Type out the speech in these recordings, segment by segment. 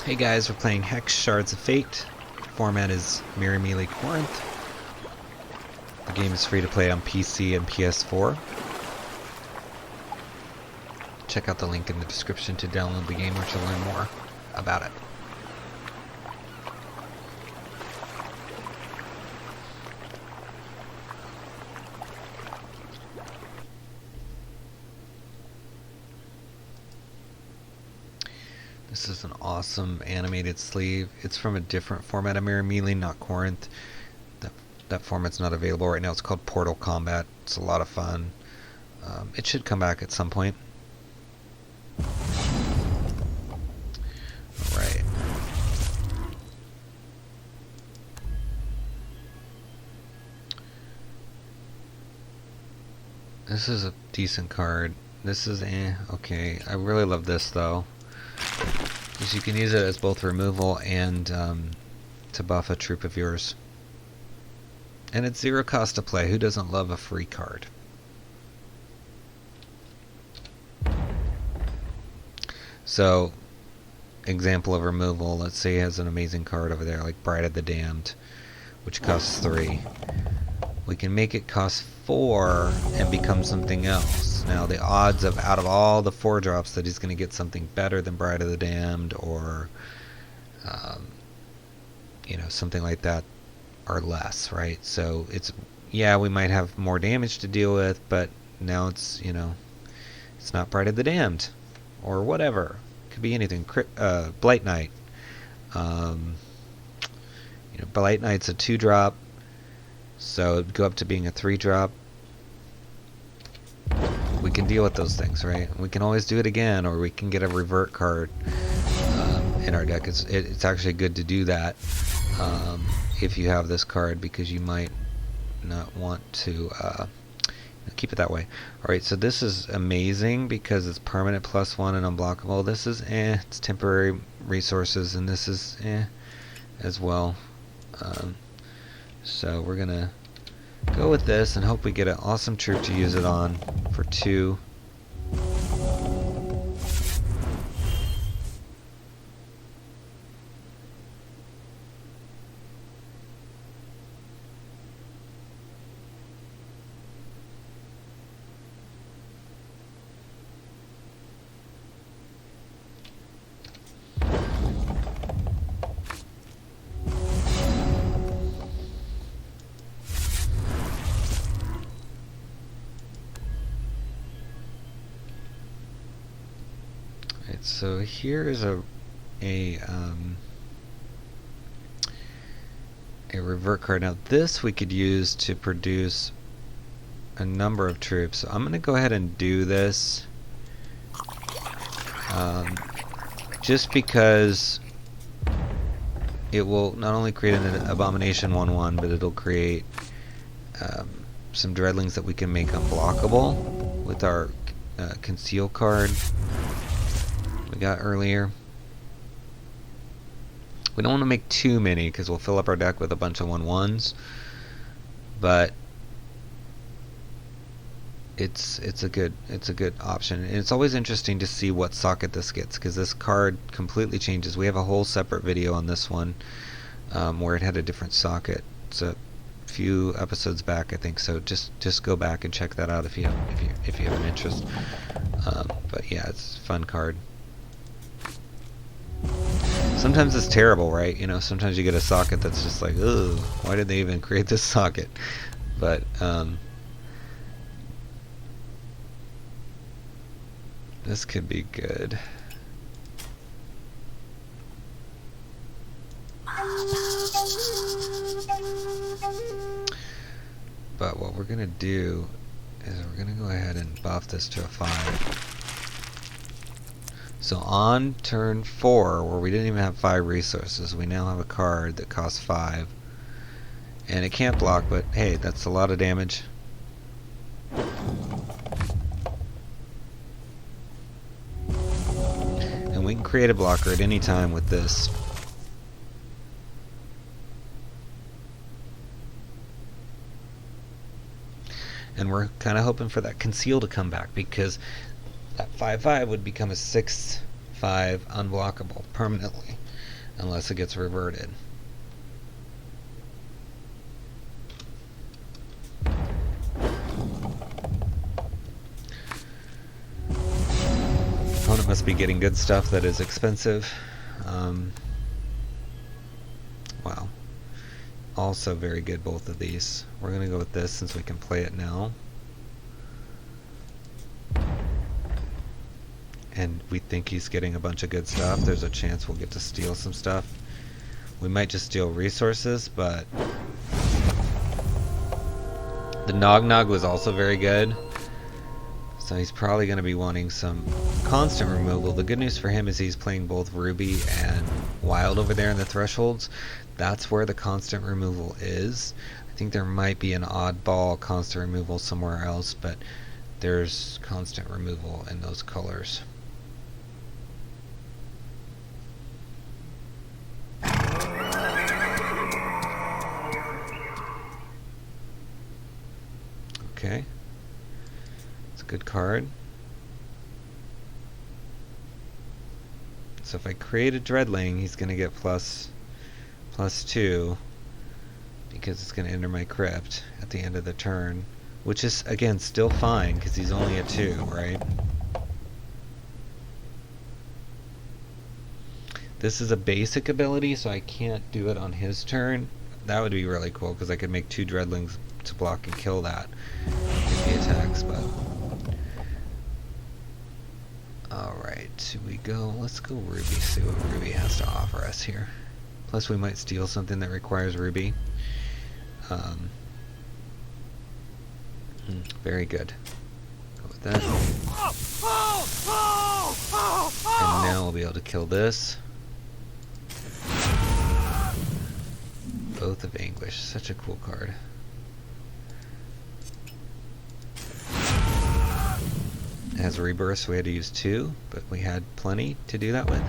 Hey guys, we're playing Hex Shards of Fate. Format is Mirror Melee Corinth. The game is free to play on PC and PS4. Check out the link in the description to download the game or to learn more about it. This is an awesome animated sleeve. It's from a different format of Mirror Melee, not Corinth. That format's not available right now. It's called Portal Combat. It's a lot of fun. It should come back at some point. Alright. This is a decent card. This is okay. I really love this though. Because you can use it as both removal and to buff a troop of yours. And it's 0 cost to play. Who doesn't love a free card? So, example of removal, let's say it has an amazing card over there, like Bride of the Damned, which costs 3. We can make it cost 4 and become something else. Now the odds of out of all the 4 drops that he's going to get something better than Bride of the Damned or you know, something like that are less, right? So it's, yeah, we might have more damage to deal with, but now it's, you know, it's not Bride of the Damned or whatever. It could be anything. Blight Knight. You know, Blight Knight's a 2-drop, so it'd go up to being a 3-drop. We can deal with those things, right? We can always do it again, or we can get a revert card in our deck. It's actually good to do that if you have this card, because you might not want to keep it that way. Alright, so this is amazing because it's permanent +1 and unblockable. This is it's temporary resources, and this is as well. So we're gonna go with this and hope we get an awesome troop to use it on for 2. So here's a revert card. Now this we could use to produce a number of troops. So I'm going to go ahead and do this just because it will not only create an Abomination 1/1, but it'll create some Dreadlings that we can make unblockable with our Conceal card we got earlier. We don't want to make too many because we'll fill up our deck with a bunch of 1/1s, but it's a good option. And it's always interesting to see what socket this gets, because this card completely changes. We have a whole separate video on this one where it had a different socket. It's a few episodes back, I think. So just go back and check that out if you have an interest. But yeah, it's a fun card. Sometimes it's terrible, right? You know, sometimes you get a socket that's just like, ugh, why did they even create this socket? But this could be good. But what we're gonna do is we're gonna go ahead and buff this to a 5. So on turn 4, where we didn't even have 5 resources, we now have a card that costs 5. And it can't block, but hey, that's a lot of damage. And we can create a blocker at any time with this. And we're kind of hoping for that Conceal to come back, because that 5/5 would become a 6/5 unblockable permanently. unless it gets reverted. Opponent must be getting good stuff that is expensive. Wow. Also very good, both of these. We're going to go with this since we can play it now. And we think he's getting a bunch of good stuff. There's a chance we'll get to steal some stuff. We might just steal resources, but the Nog Nog was also very good. So he's probably going to be wanting some constant removal. The good news for him is he's playing both Ruby and Wild over there in the thresholds. That's where the constant removal is. I think there might be an oddball constant removal somewhere else, but there's constant removal in those colors. Okay. It's a good card. So if I create a Dreadling, he's going to get +2 because it's going to enter my crypt at the end of the turn, which is, again, still fine because he's only at 2, right? This is a basic ability, so I can't do it on his turn. That would be really cool because I could make 2 Dreadlings to block and kill that if he attacks, but alright, we go, let's go Ruby, see what Ruby has to offer us here. Plus we might steal something that requires Ruby. Very good. Go with that. And now we'll be able to kill this. Oath of Anguish, such a cool card. It has a rebirth, so we had to use 2, but we had plenty to do that with.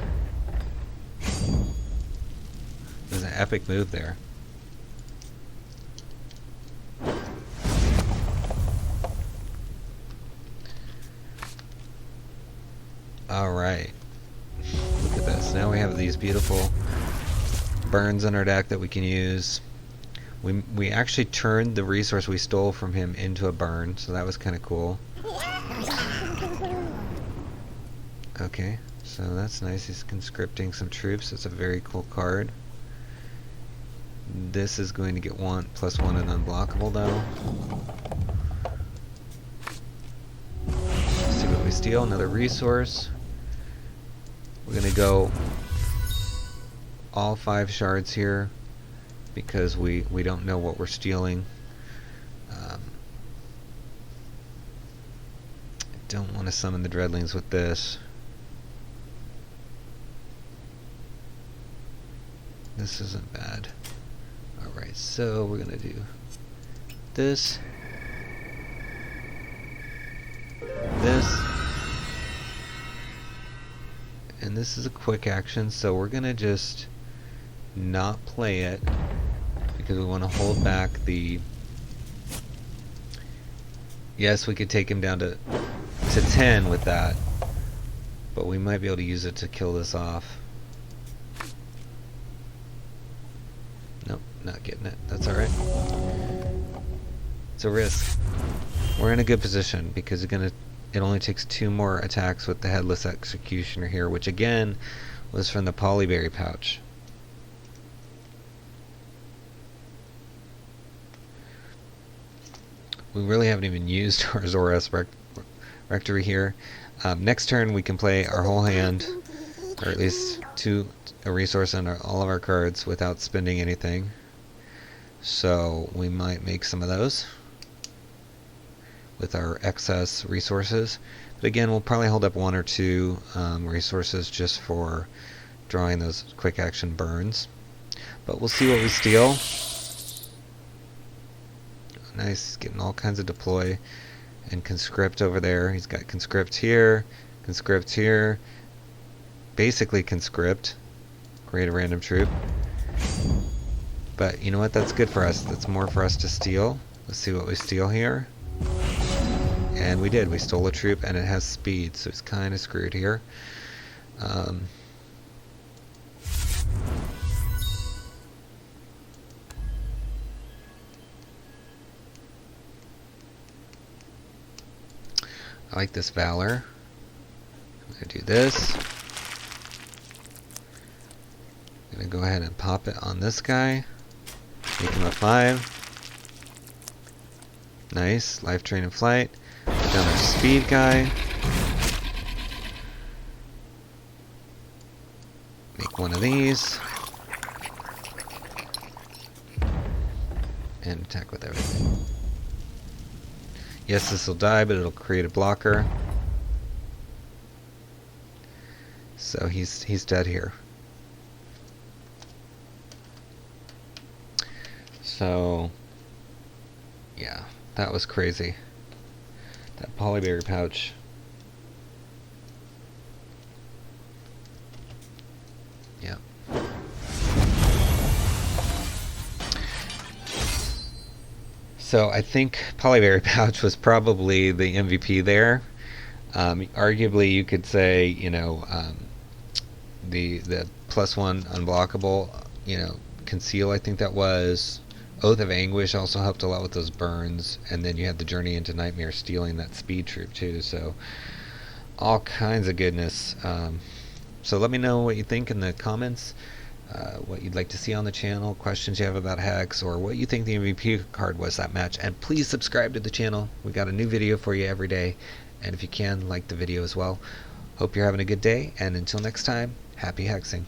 There's an epic move there. Alright. Look at this. Now we have these beautiful burns on our deck that we can use. We actually turned the resource we stole from him into a burn, so that was kind of cool. Okay, so that's nice. He's conscripting some troops. That's a very cool card. This is going to get +1 and unblockable though. Let's see what we steal. Another resource. We're going to go all 5 shards here because we don't know what we're stealing. I don't want to summon the Dreadlings with this. This isn't bad. Alright, so we're going to do this, this, and this is a quick action, so we're going to just not play it because we want to hold back the... Yes, we could take him down to 10 with that, but we might be able to use it to kill this off. Nope, not getting it. That's alright. It's a risk. We're in a good position because it only takes 2 more attacks with the Headless Executioner here, which again was from the Polyberry pouch. We really haven't even used our Zoras Rectory here. Next turn we can play our whole hand, or at least a resource on all of our cards without spending anything. So we might make some of those with our excess resources. But again, we'll probably hold up 1 or 2 resources just for drawing those quick action burns. But we'll see what we steal. Nice, getting all kinds of deploy and conscript over there. He's got conscript here, basically conscript, create a random troop. But you know what, that's good for us. That's more for us to steal. Let's see what we steal here. And we did. We stole a troop and it has speed, so it's kind of screwed here. I like this Valor. I'm going to do this. I'm going to go ahead and pop it on this guy. Make him a 5. Nice. Life Train and Flight. Put down our speed guy. Make one of these. And attack with everything. Yes, this will die, but it'll create a blocker. So he's dead here. So yeah, that was crazy. That Polyberry pouch. Yeah. So I think Polyberry pouch was probably the MVP there. Arguably, you could say, you know, the +1 unblockable, you know, conceal. I think that was Oath of Anguish also helped a lot with those burns, and then you had the Journey into Nightmare stealing that speed troop too. So all kinds of goodness. So let me know what you think in the comments. What you'd like to see on the channel, questions you have about Hex, or what you think the MVP card was that match. And please subscribe to the channel. We got a new video for you every day, and if you can, like the video as well. Hope you're having a good day, and until next time, happy hexing.